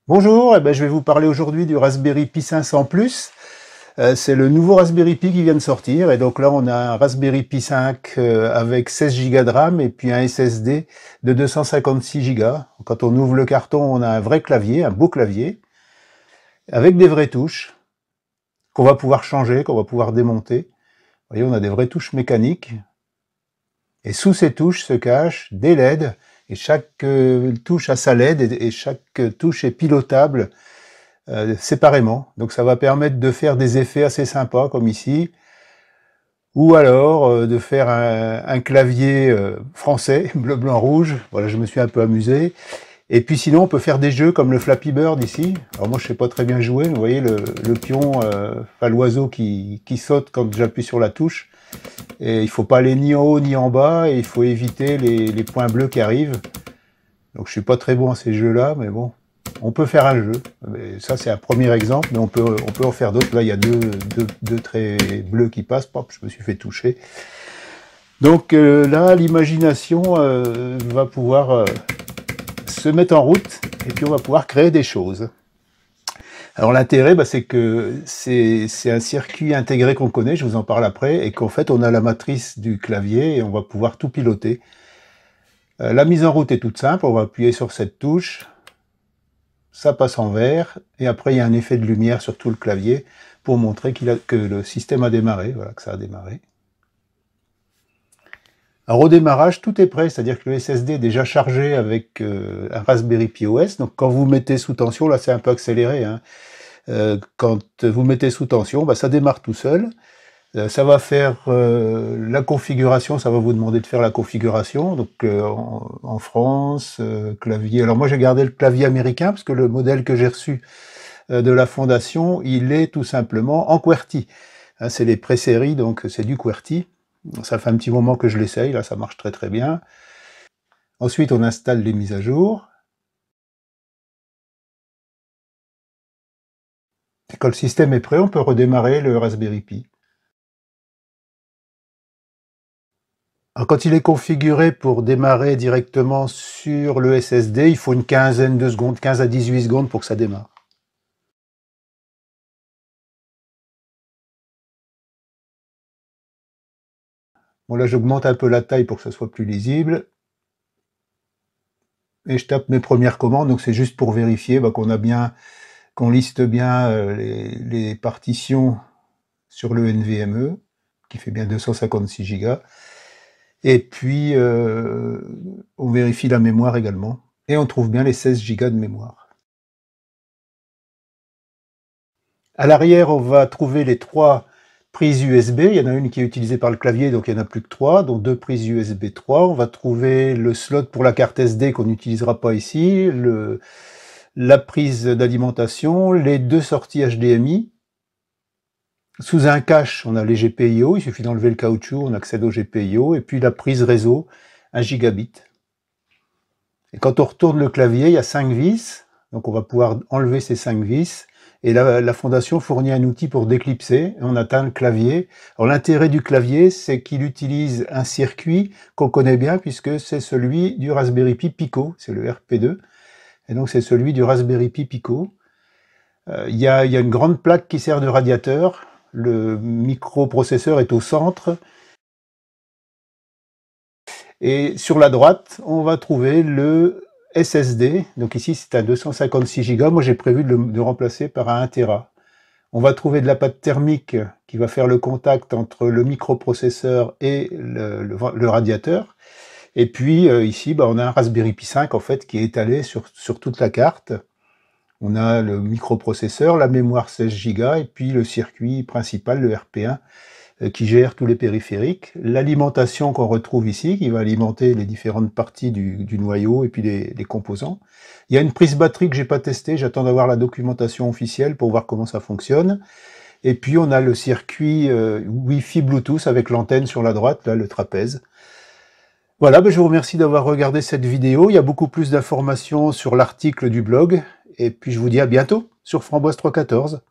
Bonjour, je vais vous parler aujourd'hui du Raspberry Pi 500 Plus. C'est le nouveau Raspberry Pi qui vient de sortir, et donc là on a un Raspberry Pi 5 avec 16 Go de RAM et puis un SSD de 256 Go. Quand on ouvre le carton, on a un vrai clavier, un beau clavier, avec des vraies touches qu'on va pouvoir changer, qu'on va pouvoir démonter. Vous voyez, on a des vraies touches mécaniques, et sous ces touches se cachent des LED, et chaque touche a sa LED, et chaque touche est pilotable séparément. Donc ça va permettre de faire des effets assez sympas, comme ici, ou alors de faire un clavier français, bleu, blanc, rouge. Voilà, je me suis un peu amusé. Et puis sinon, on peut faire des jeux comme le Flappy Bird ici. Alors moi, je sais pas très bien jouer, mais vous voyez le pion, enfin l'oiseau qui saute quand j'appuie sur la touche. Et il faut pas aller ni en haut ni en bas, et il faut éviter les points bleus qui arrivent. Donc je suis pas très bon à ces jeux-là, mais bon, on peut faire un jeu. Mais ça, c'est un premier exemple, mais on peut en faire d'autres. Là, il y a deux traits bleus qui passent. Hop, je me suis fait toucher. Donc là, l'imagination va pouvoir se mettre en route, et puis on va pouvoir créer des choses. Alors l'intérêt, c'est que c'est un circuit intégré qu'on connaît, je vous en parle après, et qu'en fait on a la matrice du clavier et on va pouvoir tout piloter. La mise en route est toute simple, on va appuyer sur cette touche, ça passe en vert, et après il y a un effet de lumière sur tout le clavier pour montrer que le système a démarré, voilà, que ça a démarré. Alors au démarrage, tout est prêt, c'est-à-dire que le SSD est déjà chargé avec un Raspberry Pi OS, donc quand vous mettez sous tension, là c'est un peu accéléré, hein. Quand vous mettez sous tension, ça démarre tout seul. Ça va faire la configuration, ça va vous demander de faire la configuration. Donc en France, clavier. Alors moi j'ai gardé le clavier américain parce que le modèle que j'ai reçu de la fondation, il est tout simplement en QWERTY. Hein, c'est les pré-séries, donc c'est du QWERTY. Ça fait un petit moment que je l'essaye, là ça marche très très bien. Ensuite on installe les mises à jour. Et quand le système est prêt, on peut redémarrer le Raspberry Pi. Alors quand il est configuré pour démarrer directement sur le SSD, il faut une quinzaine de secondes, 15 à 18 secondes pour que ça démarre. Bon là j'augmente un peu la taille pour que ça soit plus lisible. Et je tape mes premières commandes, donc c'est juste pour vérifier qu'on liste bien les partitions sur le NVMe, qui fait bien 256 Go. Et puis on vérifie la mémoire également. Et on trouve bien les 16 Go de mémoire. À l'arrière, on va trouver les 3 prises USB. Il y en a une qui est utilisée par le clavier, donc il n'y en a plus que 3, donc 2 prises USB 3. On va trouver le slot pour la carte SD qu'on n'utilisera pas ici, la prise d'alimentation, les 2 sorties HDMI. Sous un cache, on a les GPIO, il suffit d'enlever le caoutchouc, on accède au GPIO, et puis la prise réseau, 1 gigabit. Et quand on retourne le clavier, il y a 5 vis, donc on va pouvoir enlever ces 5 vis, et la fondation fournit un outil pour déclipser, et on atteint le clavier. Alors l'intérêt du clavier, c'est qu'il utilise un circuit qu'on connaît bien, puisque c'est celui du Raspberry Pi Pico, c'est le RP2, et donc c'est celui du Raspberry Pi Pico. Il y a une grande plaque qui sert de radiateur, le microprocesseur est au centre, et sur la droite, on va trouver le SSD. Donc ici, c'est un 256 Go. Moi, j'ai prévu de remplacer par un 1 Tera. On va trouver de la pâte thermique qui va faire le contact entre le microprocesseur et le radiateur. Et puis ici, on a un Raspberry Pi 5 en fait qui est étalé sur toute la carte. On a le microprocesseur, la mémoire 16 Go et puis le circuit principal, le RP1, qui gère tous les périphériques, l'alimentation qu'on retrouve ici, qui va alimenter les différentes parties du noyau et puis les composants. Il y a une prise batterie que j'ai pas testée, j'attends d'avoir la documentation officielle pour voir comment ça fonctionne. Et puis on a le circuit Wi-Fi Bluetooth avec l'antenne sur la droite, là le trapèze. Voilà, je vous remercie d'avoir regardé cette vidéo. Il y a beaucoup plus d'informations sur l'article du blog. Et puis je vous dis à bientôt sur Framboise 314.